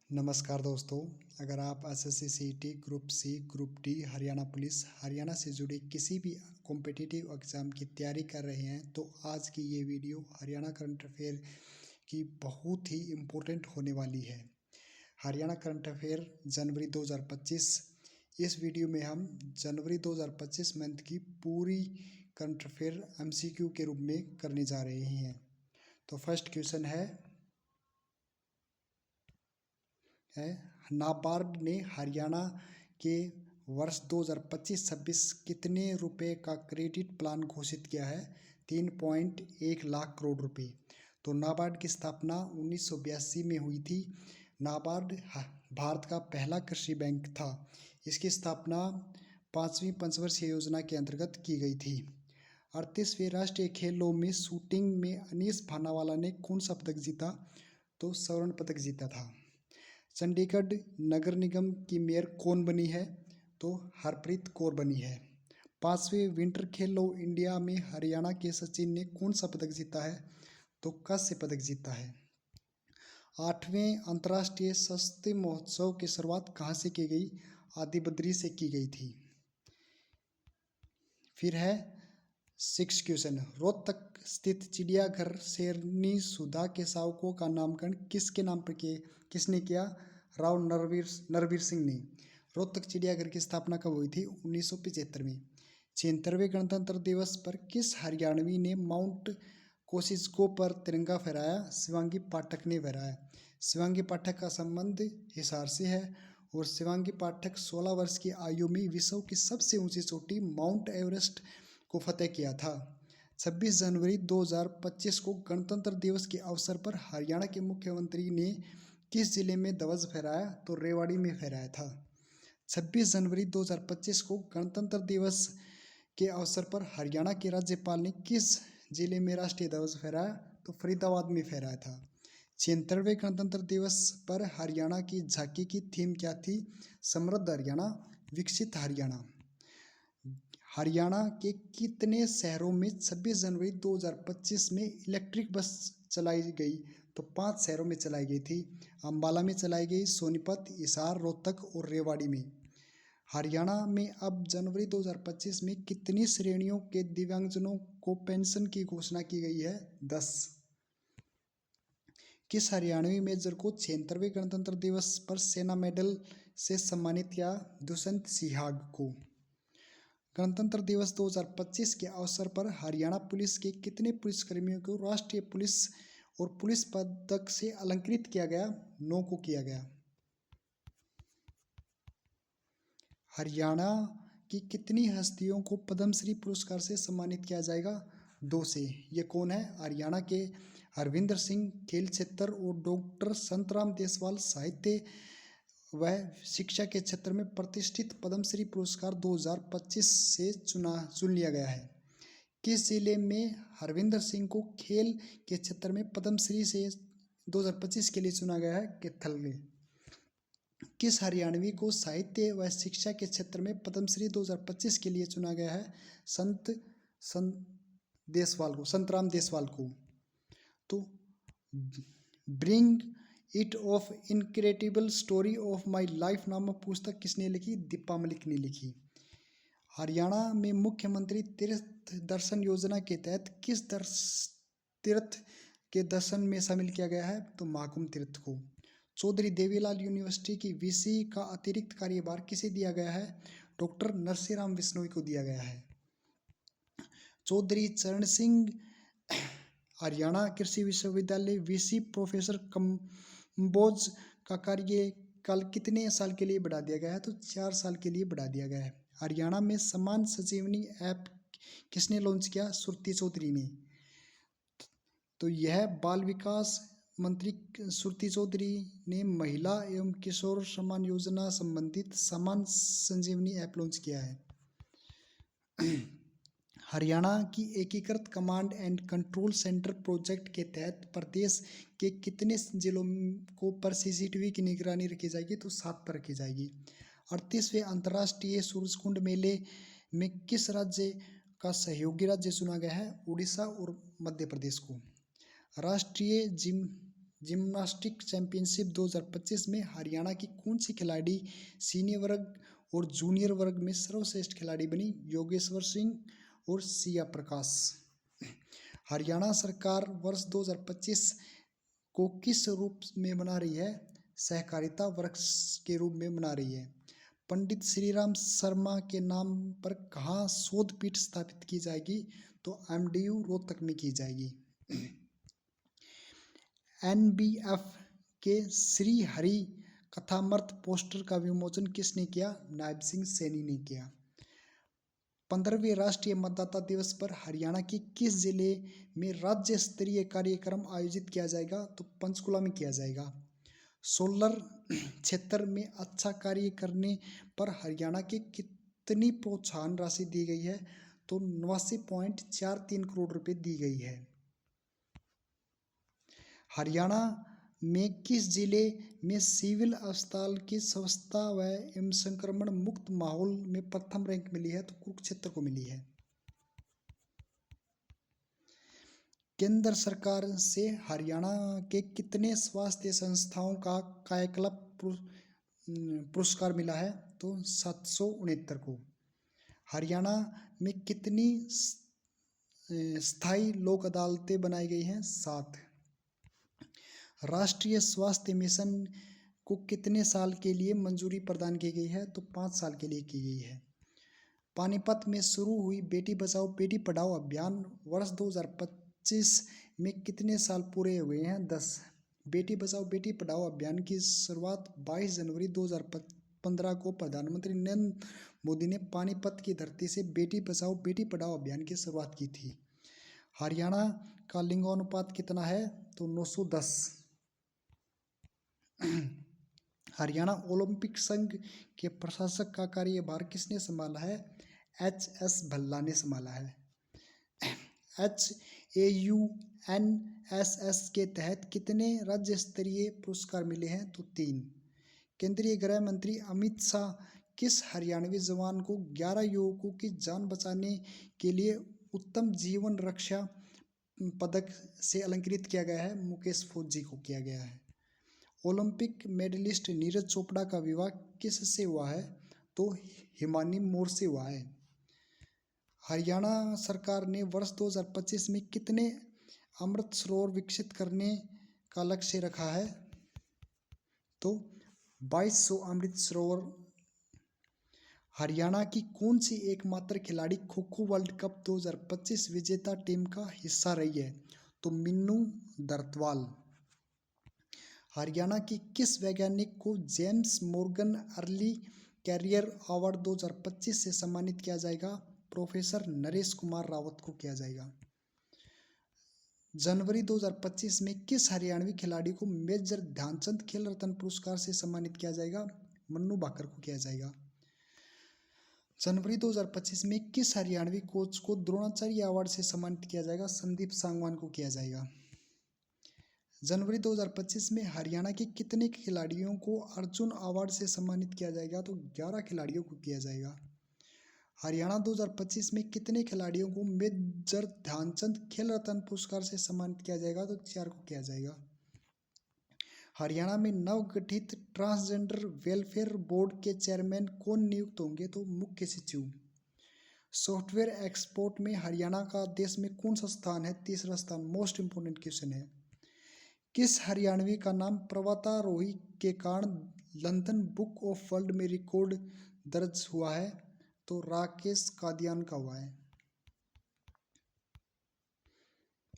नमस्कार दोस्तों। अगर आप SSC CET group C group D Haryana police Haryana से जुड़े किसी भी कॉम्पिटिटिव एग्ज़ाम की तैयारी कर रहे हैं तो आज की ये वीडियो हरियाणा करंट अफेयर की बहुत ही इम्पोर्टेंट होने वाली है। हरियाणा करंट अफेयर जनवरी 2025। इस वीडियो में हम जनवरी 2025 मंथ की पूरी करंट अफेयर एमसीक्यू के रूप में करने जा रहे हैं। तो फर्स्ट क्वेश्चन है नाबार्ड ने हरियाणा के वर्ष 2025-26 कितने रुपए का क्रेडिट प्लान घोषित किया है? 3.1 लाख करोड़ रुपए। तो नाबार्ड की स्थापना 1982 में हुई थी। नाबार्ड भारत का पहला कृषि बैंक था। इसकी स्थापना 5वीं पंचवर्षीय योजना के अंतर्गत की गई थी। 38वें राष्ट्रीय खेलों में शूटिंग में अनीस भानावाला ने कौन सा पदक जीता? तो स्वर्ण पदक जीता था। चंडीगढ़ नगर निगम की मेयर कौन बनी है? तो हरप्रीत कौर बनी है। 5वें विंटर खेलो इंडिया में हरियाणा के सचिन ने कौन सा पदक जीता है? तो कांस्य पदक जीता है। 8वें अंतर्राष्ट्रीय सस्ते महोत्सव की शुरुआत कहाँ से की गई? आदिबद्री से की गई थी। फिर है 6 क्वेश्चन। रोहतक स्थित चिड़ियाघर शेरनी सुधा के शावकों का नामकरण किसके नाम पर किसने किया? राव नरवीर सिंह ने। रोहतक चिड़ियाघर की स्थापना कब हुई थी? 1975 में। 76वें गणतंत्र दिवस पर किस हरियाणवी ने माउंट कोसिस्को पर तिरंगा फहराया? शिवांगी पाठक ने फहराया। शिवांगी पाठक का संबंध हिसार से है और शिवांगी पाठक 16 वर्ष की आयु में विश्व की सबसे ऊंची चोटी माउंट एवरेस्ट को फतेह किया था। 26 जनवरी 2025 को गणतंत्र दिवस के अवसर पर हरियाणा के मुख्यमंत्री ने किस जिले में ध्वज फहराया? तो रेवाड़ी में फहराया था। 26 जनवरी 2025 को गणतंत्र दिवस के अवसर पर हरियाणा के राज्यपाल ने किस जिले में राष्ट्रीय ध्वज फहराया? तो फरीदाबाद में फहराया था। 76वें गणतंत्र दिवस पर हरियाणा की झांकी की थीम क्या थी? समृद्ध हरियाणा, विकसित हरियाणा। हरियाणा के कितने शहरों में 26 जनवरी 2025 में इलेक्ट्रिक बस चलाई गई? तो 5 शहरों में चलाई गई थी। अंबाला में चलाई गई, सोनीपत, हिसार, रोहतक और रेवाड़ी में। हरियाणा में अब जनवरी 2025 में कितनी श्रेणियों के दिव्यांगजनों को पेंशन की घोषणा की गई है? 10। किस हरियाणवी मेजर को 76वें गणतंत्र दिवस पर सेना मेडल से सम्मानित किया? दुष्यंत सिहाग को। गणतंत्र दिवस 2025 के अवसर पर हरियाणा पुलिस के कितने पुलिसकर्मियों को राष्ट्रीय पुलिस और पुलिस पदक से अलंकृत किया गया? 9 को किया गया। हरियाणा की कितनी हस्तियों को पद्मश्री पुरस्कार से सम्मानित किया जाएगा? 2 से। ये कौन है? हरियाणा के हरविंदर सिंह खेल क्षेत्र और डॉक्टर संतराम देसवाल साहित्य वह शिक्षा के क्षेत्र में प्रतिष्ठित पद्मश्री पुरस्कार 2025 से चुन लिया गया है। किस जिले में हरविंदर सिंह को खेल के क्षेत्र में पद्मश्री से 2025 के लिए चुना गया है? कैथल में। किस हरियाणवी को साहित्य व शिक्षा के क्षेत्र में पद्मश्री 2025 के लिए चुना गया है? संतराम देसवाल को। तो bring it of incredible story of my life नामक पुस्तक किसने लिखी? दीपा मलिक ने लिखी। हरियाणा में मुख्यमंत्री तीर्थ दर्शन योजना के तहत किस तीर्थ के दर्शन में शामिल किया गया है? तो महाकुंभ तीर्थ को। चौधरी देवीलाल यूनिवर्सिटी की वीसी का अतिरिक्त कार्यभार किसे दिया गया है? डॉक्टर नरसिंह बिश्नोई को दिया गया है। चौधरी चरण सिंह हरियाणा कृषि विश्वविद्यालय वीसी प्रोफेसर कंबोज का कार्यकाल कितने साल के लिए बढ़ा दिया गया है? तो 4 साल के लिए बढ़ा दिया गया है। हरियाणा में समान संजीवनी ऐप किसने लॉन्च किया? श्रुति चौधरी ने। तो यह बाल विकास मंत्री श्रुति चौधरी ने महिला एवं किशोर सम्मान योजना संबंधित समान संजीवनी ऐप लॉन्च किया है। हरियाणा की एकीकृत command and control centre project के तहत प्रदेश के कितने जिलों को पर सीसीटीवी की निगरानी रखी जाएगी? तो 7 पर रखी जाएगी। 38वें अंतर्राष्ट्रीय सूरजकुंड मेले में किस राज्य का सहयोगी राज्य चुना गया है? उड़ीसा और मध्य प्रदेश को। राष्ट्रीय जिम्नास्टिक चैंपियनशिप 2025 में हरियाणा की कौन सी खिलाड़ी सीनियर वर्ग और जूनियर वर्ग में सर्वश्रेष्ठ खिलाड़ी बनी? योगेश्वर सिंह और सिया प्रकाश। हरियाणा सरकार वर्ष 2025 को किस रूप में मना रही है? सहकारिता वर्ष के रूप में मना रही है। पंडित श्रीराम शर्मा के नाम पर कहाँ शोध पीठ स्थापित की जाएगी? तो MDU रोहतक में की जाएगी। NBF के श्री हरि कथामृत पोस्टर का विमोचन किसने किया? नायब सिंह सैनी ने किया। 15वें राष्ट्रीय मतदाता दिवस पर हरियाणा के किस जिले में राज्य स्तरीय कार्यक्रम आयोजित किया जाएगा? तो पंचकुला में किया जाएगा। सोलर क्षेत्र में अच्छा कार्य करने पर हरियाणा के कितनी प्रोत्साहन राशि दी गई है? तो 89.43 करोड़ रुपए दी गई है। हरियाणा में किस जिले में सिविल अस्पताल की स्वच्छता एवं संक्रमण मुक्त माहौल में प्रथम रैंक मिली है? तो कुरुक्षेत्र को मिली है। केंद्र सरकार से हरियाणा के कितने स्वास्थ्य संस्थाओं का कायाकल्प पुरस्कार मिला है? तो 769 को। हरियाणा में कितनी स्थायी लोक अदालतें बनाई गई हैं? 7। राष्ट्रीय स्वास्थ्य मिशन को कितने साल के लिए मंजूरी प्रदान की गई है? तो 5 साल के लिए की गई है। पानीपत में शुरू हुई बेटी बचाओ बेटी पढ़ाओ अभियान वर्ष 2025 में कितने साल पूरे हुए हैं? 10। बेटी बचाओ बेटी पढ़ाओ अभियान की शुरुआत 22 जनवरी 2015 को प्रधानमंत्री नरेंद्र मोदी ने पानीपत की धरती से बेटी बचाओ बेटी पढ़ाओ अभियान की शुरुआत की थी। हरियाणा का लिंगानुपात कितना है? तो 910। हरियाणा ओलंपिक संघ के प्रशासक का कार्यभार किसने संभाला है? HS भल्ला ने संभाला है। HAUNSS के तहत कितने राज्य स्तरीय पुरस्कार मिले हैं? तो 3। केंद्रीय गृह मंत्री अमित शाह किस हरियाणवी जवान को 11 युवकों की जान बचाने के लिए उत्तम जीवन रक्षा पदक से अलंकृत किया गया है? मुकेश फौजी को किया गया है। ओलंपिक मेडलिस्ट नीरज चोपड़ा का विवाह किससे हुआ है? तो हिमानी मोर से हुआ है। हरियाणा सरकार ने वर्ष 2025 में कितने अमृत सरोवर विकसित करने का लक्ष्य रखा है? तो 2200 अमृत सरोवर। हरियाणा की कौन सी एकमात्र खिलाड़ी खो खो वर्ल्ड कप 2025 विजेता टीम का हिस्सा रही है? तो मिन्नू दर्तवाल। हरियाणा की किस वैज्ञानिक को James Morgan early career award 2025 से सम्मानित किया जाएगा? प्रोफेसर नरेश कुमार रावत को किया जाएगा। जनवरी 2025 में किस हरियाणवी खिलाड़ी को मेजर ध्यानचंद खेल रत्न पुरस्कार से सम्मानित किया जाएगा? मन्नू भाकर को किया जाएगा। जनवरी 2025 में किस हरियाणवी कोच को द्रोणाचार्य अवार्ड से सम्मानित किया जाएगा? संदीप सांगवान को किया जाएगा। जनवरी 2025 में हरियाणा के कितने खिलाड़ियों को अर्जुन अवार्ड से सम्मानित किया जाएगा? तो 11 खिलाड़ियों को किया जाएगा। हरियाणा 2025 में कितने खिलाड़ियों को मेजर ध्यानचंद खेल रत्न पुरस्कार से सम्मानित किया जाएगा? तो 4 को किया जाएगा। हरियाणा में नवगठित ट्रांसजेंडर वेलफेयर बोर्ड के चेयरमैन कौन नियुक्त होंगे? तो मुख्य सचिव। सॉफ्टवेयर एक्सपोर्ट में हरियाणा का देश में कौन सा स्थान है? तीसरा स्थान। मोस्ट इंपोर्टेंट क्वेश्चन है। किस हरियाणवी का नाम पर्वतारोही के कारण लंदन बुक ऑफ वर्ल्ड में रिकॉर्ड दर्ज हुआ है? तो राकेश कादियान का हुआ है।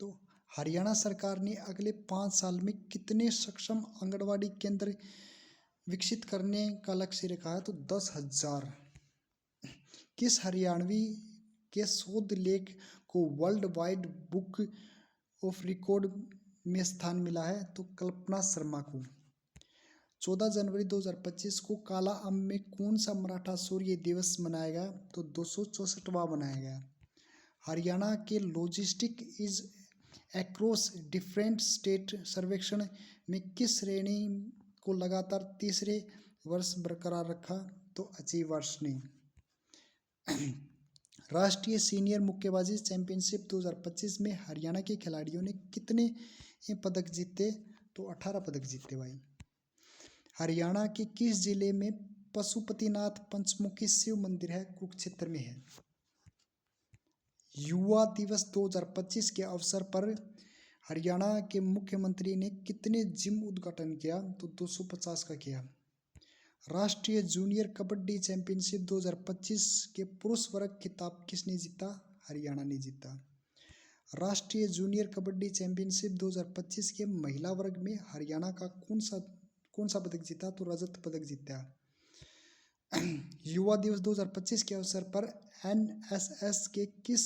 तो हरियाणा सरकार ने अगले 5 साल में कितने सक्षम आंगनवाड़ी केंद्र विकसित करने का लक्ष्य रखा है? तो 10,000। किस हरियाणवी के शोध लेख को world wide book of record में स्थान मिला है? तो कल्पना शर्मा को। 14 जनवरी 2025 को काला अम्ब में कौन सा मराठा शौर्य दिवस मनाया गया? तो 264वां मनाया गया। हरियाणा के logistic is across different state सर्वेक्षण में किस श्रेणी को लगातार तीसरे वर्ष बरकरार रखा? तो अचीवर्स ने। राष्ट्रीय सीनियर मुक्केबाजी चैंपियनशिप 2025 में हरियाणा के खिलाड़ियों ने कितने पदक जीते? तो 18 पदक जीते भाई। हरियाणा के किस जिले में पशुपतिनाथ पंचमुखी शिव मंदिर है? कुरुक्षेत्र में है। युवा दिवस 2025 के अवसर पर हरियाणा के मुख्यमंत्री ने कितने जिम उद्घाटन किया? तो 250 का किया। राष्ट्रीय जूनियर कबड्डी चैंपियनशिप 2025 के पुरुष वर्ग खिताब किसने जीता? हरियाणा ने जीता। राष्ट्रीय जूनियर कबड्डी चैंपियनशिप 2025 के महिला वर्ग में हरियाणा का कौन सा पदक जीता? तो रजत पदक जीता। युवा दिवस 2025 के अवसर पर एनएसएस के किस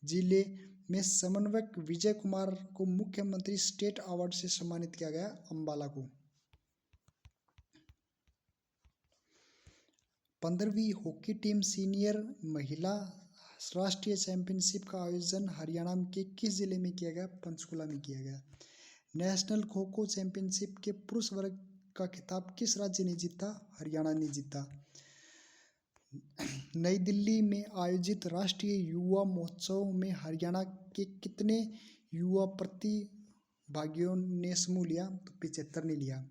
जिले में समन्वयक विजय कुमार को मुख्यमंत्री स्टेट अवार्ड से सम्मानित किया गया? अंबाला को। 15वीं हॉकी टीम सीनियर महिला राष्ट्रीय चैंपियनशिप का आयोजन हरियाणा के किस जिले में किया गया? पंचकुला में किया गया। नेशनल खो खो चैंपियनशिप के पुरुष वर्ग का खिताब किस राज्य ने जीता? हरियाणा ने जीता। नई दिल्ली में आयोजित राष्ट्रीय युवा महोत्सव में हरियाणा के कितने युवा प्रतिभागियों ने समूह लिया? तो 75 ने लिया।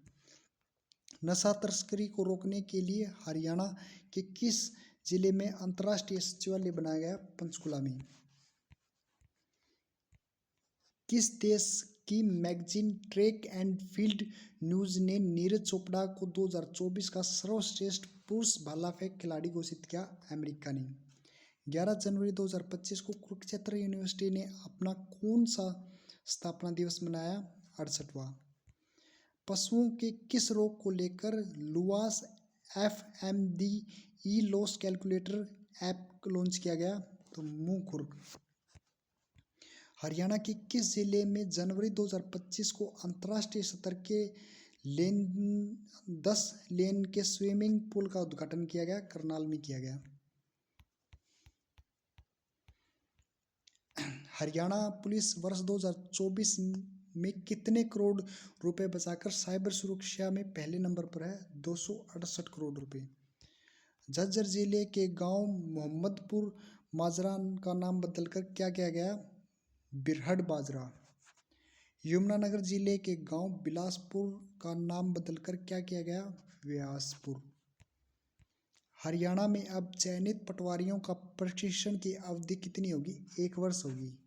नशा तस्करी को रोकने के लिए हरियाणा के किस जिले में अंतर्राष्ट्रीय सचिवालय बनाया गया? पंचकुला में। किस देश की magazine track and field news ने नीरज चोपड़ा को 2024 का सर्वश्रेष्ठ पुरुष भाला फेंक खिलाड़ी घोषित किया? अमेरिका ने। 11 जनवरी 2025 को कुरुक्षेत्र यूनिवर्सिटी ने अपना कौन सा स्थापना दिवस मनाया? 68वां। पशुओं के किस रोग को लेकर लुआस FMDE loss calculator app launch किया गया? तो मुंह खुर। हरियाणा के किस जिले में जनवरी 2025 को अंतर्राष्ट्रीय स्तर के 10 लेन के स्विमिंग पूल का उद्घाटन किया गया? करनाल में किया गया। हरियाणा पुलिस वर्ष 2024 में कितने करोड़ रुपए बचाकर साइबर सुरक्षा में पहले नंबर पर है? 268 करोड़ रुपए। झज्जर जिले के गांव मोहम्मदपुर माजरा का नाम बदलकर क्या किया गया? बिरहड़ बाजरा। यमुनानगर जिले के गांव बिलासपुर का नाम बदलकर क्या किया गया? व्यासपुर। हरियाणा में अब चयनित पटवारियों का प्रशिक्षण की अवधि कितनी होगी? 1 वर्ष होगी।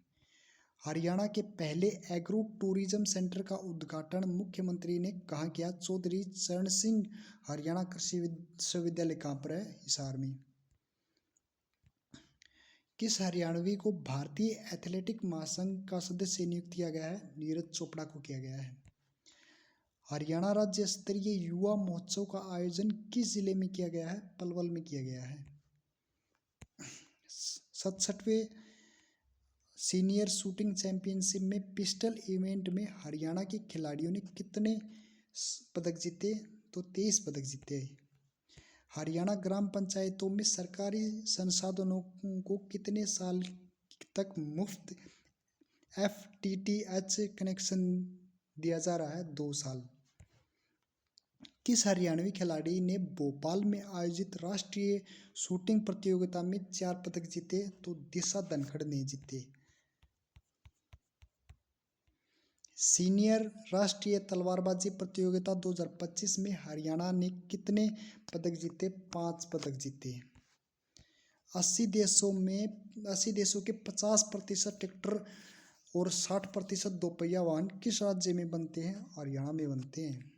हरियाणा के पहले एग्रो टूरिज्म सेंटर का उद्घाटन मुख्यमंत्री ने कहाँ किया? चौधरी चरण सिंह हरियाणा कृषि विश्वविद्यालय कहाँ पर है? हिसार में। किस हरियाणवी को भारतीय एथलेटिक महासंघ का सदस्य नियुक्त किया गया है? नीरज चोपड़ा को किया गया है। हरियाणा राज्य स्तरीय युवा महोत्सव का आयोजन किस जिले में किया गया है? पलवल में किया गया है। 67वें सीनियर शूटिंग चैंपियनशिप में पिस्टल इवेंट में हरियाणा के खिलाड़ियों ने कितने पदक जीते? तो 23 पदक जीते। हरियाणा ग्राम पंचायतों में सरकारी संसाधनों को कितने साल तक मुफ्त FTTH कनेक्शन दिया जा रहा है? 2 साल। किस हरियाणवी खिलाड़ी ने भोपाल में आयोजित राष्ट्रीय शूटिंग प्रतियोगिता में 4 पदक जीते? तो दिशा धनखड़ ने जीते। सीनियर राष्ट्रीय तलवारबाजी प्रतियोगिता 2025 में हरियाणा ने कितने पदक जीते? 5 पदक जीते। 80 देशों के 50% ट्रैक्टर और 60% दोपहिया वाहन किस राज्य में बनते हैं? हरियाणा में बनते हैं।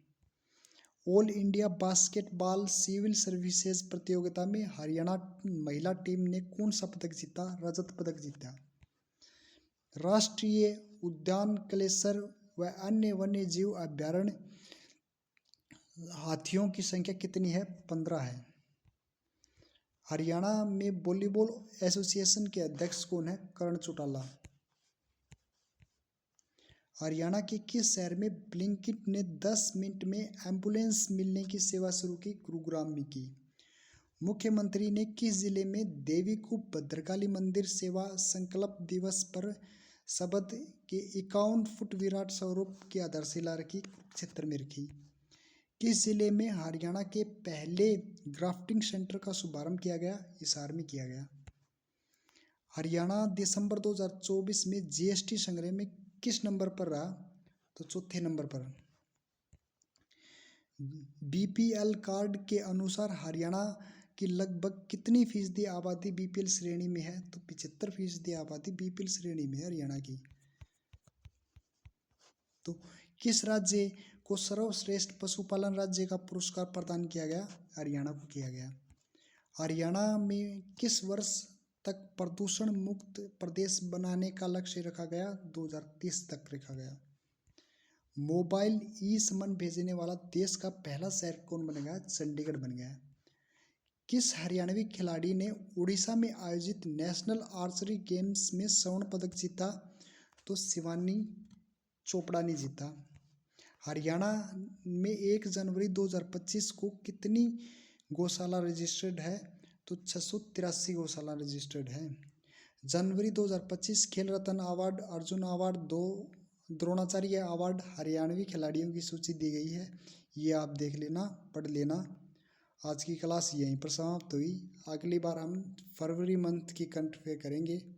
All India basketball civil services प्रतियोगिता में हरियाणा महिला टीम ने कौन सा पदक जीता? रजत पदक जीता। राष्ट्रीय उद्यान कलेसर व अन्य वन्य जीव अभ्यारण्य हाथियों की संख्या कितनी है? 15 है। हरियाणा में वॉलीबॉल एसोसिएशन के अध्यक्ष कौन है? करण चौटाला। हरियाणा के किस शहर में ब्लिंकिट ने 10 मिनट में एम्बुलेंस मिलने की सेवा शुरू की? गुरुग्राम में की। मुख्यमंत्री ने किस जिले में देवी कूप भद्रकाली मंदिर सेवा संकल्प दिवस पर शबद के 51 फुट विराट स्वरूप की आधारशिला रखी? कुरुक्षेत्र में रखी। किस जिले में हरियाणा के पहले ग्राफ्टिंग सेंटर का शुभारंभ किया गया? हिसार में किया गया। हरियाणा दिसंबर 2024 में GST संग्रह में किस नंबर पर रहा? तो 4थे नंबर पर। बीपीएल कार्ड के अनुसार हरियाणा की लगभग कितनी फीसदी आबादी बीपीएल श्रेणी में है? तो 75% आबादी बीपीएल श्रेणी में है हरियाणा की। तो किस राज्य को सर्वश्रेष्ठ पशुपालन राज्य का पुरस्कार प्रदान किया गया? हरियाणा को किया गया। हरियाणा में किस वर्ष तक प्रदूषण मुक्त प्रदेश बनाने का लक्ष्य रखा गया? 2030 तक रखा गया। मोबाइल ई समन भेजने वाला देश का पहला शहर कौन बन गया? चंडीगढ़ बन गया। किस हरियाणवी खिलाड़ी ने उड़ीसा में आयोजित नेशनल आर्चरी गेम्स में स्वर्ण पदक जीता? तो शिवानी चोपड़ा ने जीता। हरियाणा में 1 जनवरी 2025 को कितनी गौशाला रजिस्टर्ड है? तो 683 गौशाला रजिस्टर्ड है। जनवरी 2025 Khel Ratna award, Arjuna award, 2 Dronacharya award Haryanvi खिलाड़ियों की सूची दी गई है। ये आप देख लेना, पढ़ लेना। आज की क्लास यहीं पर समाप्त हुई। अगली बार हम फरवरी मंथ की करंट अफेयर करेंगे।